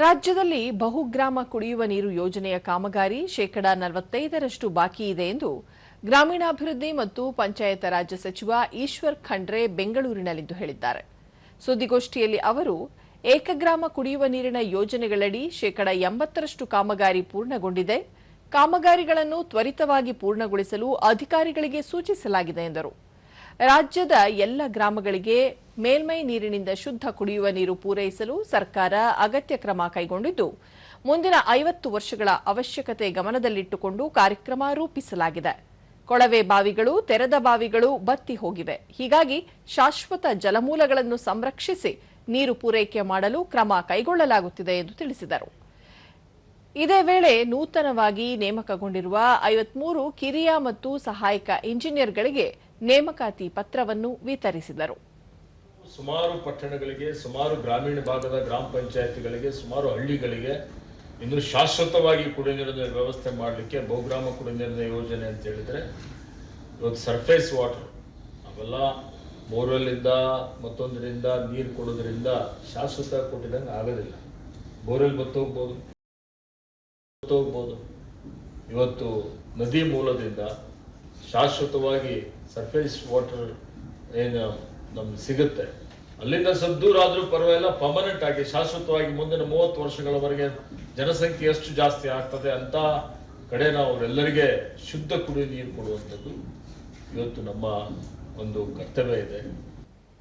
ರಾಜ್ಯದಲ್ಲಿ ಬಹುಗ್ರಾಮ ಕುಡಿಯುವ ನೀರು ಯೋಜನೆಯ ಕಾಮಗಾರಿ ಶೇಕಡಾ 45ರಷ್ಟು ಬಾಕಿ ಇದೆ ಎಂದು ಗ್ರಾಮೀಣಾಭಿವೃದ್ಧಿ ಮತ್ತು ಪಂಚಾಯತ್ ರಾಜ್ ಸಚಿವ ಈಶ್ವರ್ ಖಂಡ್ರೆ ಬೆಂಗಳೂರಿನಲ್ಲಿಂದು ಹೇಳಿದ್ದಾರೆ. ಸುದ್ದಿಗೋಷ್ಠಿಯಲ್ಲಿ ಅವರು ಏಕಗ್ರಾಮ ಕುಡಿಯುವ ನೀರಿನ ಯೋಜನೆಗಳಡಿ ಶೇಕಡಾ 80ರಷ್ಟು ಕಾಮಗಾರಿ ಪೂರ್ಣಗೊಂಡಿದೆ. ಕಾಮಗಾರಿಗಳನ್ನು ತ್ವರಿತವಾಗಿ ಪೂರ್ಣಗೊಳಿಸಲು ಅಧಿಕಾರಿಗಳಿಗೆ ಸೂಚಿಸಲಾಗಿದೆ ಎಂದರು. ರಾಜ್ಯದ ಎಲ್ಲ ಗ್ರಾಮಗಳಿಗೆ ಮೇಲ್ಮೈ ನೀರಿನಿಂದ ಶುದ್ಧ ಕುಡಿಯುವ ನೀರು ಪೂರೈಸಲು ಸರ್ಕಾರ ಅಗತ್ಯ ಕ್ರಮ ಕೈಗೊಂಡಿದ್ದು, ಮುಂದಿನ 50 ವರ್ಷಗಳ ಅವಶ್ಯಕತೆ ಗಮನದಲ್ಲಿಟ್ಟುಕೊಂಡು ಕಾರ್ಯಕ್ರಮ ರೂಪಿಸಲಾಗಿದೆ. ಕೊಳವೆ ಬಾವಿಗಳು, ತೆರೆದ ಬಾವಿಗಳು ಬತ್ತಿ ಹೋಗಿವೆ. ಹೀಗಾಗಿ ಶಾಶ್ವತ ಜಲಮೂಲಗಳನ್ನು ಸಂರಕ್ಷಿಸಿ ನೀರು ಪೂರೈಕೆ ಮಾಡಲು ಕ್ರಮ ಕೈಗೊಳ್ಳಲಾಗುತ್ತಿದೆ ಎಂದು ತಿಳಿಸಿದರು. ಇದೇ ವೇಳೆ ನೂತನವಾಗಿ ನೇಮಕಗೊಂಡಿರುವ 53 ಕಿರಿಯ ಮತ್ತು ಸಹಾಯಕ ಇಂಜಿನಿಯರ್ಗಳಿಗೆ ನೇಮಕಾತಿ ಪತ್ರವನ್ನು ವಿತರಿಸಿದರು. ಸುಮಾರು ಪಟ್ಟಣಗಳಿಗೆ, ಸುಮಾರು ಗ್ರಾಮೀಣ ಭಾಗದ ಗ್ರಾಮ ಪಂಚಾಯತಿಗಳಿಗೆ, ಸುಮಾರು ಹಳ್ಳಿಗಳಿಗೆ ಇನ್ನು ಶಾಶ್ವತವಾಗಿ ಕುಡಿಯುವ ನೀರಿನ ವ್ಯವಸ್ಥೆ ಮಾಡಲಿಕ್ಕೆ ಬಹುಗ್ರಾಮ ಕುಡಿಯುವ ನೀರಿನ ಯೋಜನೆ ಅಂತ ಹೇಳಿದ್ರೆ ಇವತ್ತು ಸರ್ಫೇಸ್ ವಾಟರ್ ಅವೆಲ್ಲ ಬೋರ್ವೆಲ್ಲಿಂದ ಮತ್ತೊಂದರಿಂದ ನೀರು ಕೊಡೋದ್ರಿಂದ ಶಾಶ್ವತ ಕೊಟ್ಟಿದಂಗೆ ಆಗೋದಿಲ್ಲ. ಬೋರ್ವೆಲ್ ಬತ್ತೋಗ್ಬೋದು. ಇವತ್ತು ನದಿ ಮೂಲದಿಂದ ಶಾಶ್ವತವಾಗಿ ಸರ್ಫೇಸ್ ವಾಟರ್ ಏನು ನಮ್ಗೆ ಸಿಗುತ್ತೆ, ಅಲ್ಲಿಂದ ಸ್ವಲ್ಪ ದೂರ ಆದ್ರೂ ಪರವಾಗಿಲ್ಲ, ಪರ್ಮನೆಂಟ್ ಆಗಿ ಶಾಶ್ವತವಾಗಿ ಮುಂದಿನ 30 ವರ್ಷಗಳವರೆಗೆ ಜನಸಂಖ್ಯೆ ಎಷ್ಟು ಜಾಸ್ತಿ ಆಗ್ತದೆ ಅಂತ ಕಡೆ ನಾವು ಅವರೆಲ್ಲರಿಗೆ ಶುದ್ಧ ಕುಡಿಯುವ ನೀರು ಕೊಡುವಂಥದ್ದು ಇವತ್ತು ನಮ್ಮ ಒಂದು ಕರ್ತವ್ಯ ಇದೆ.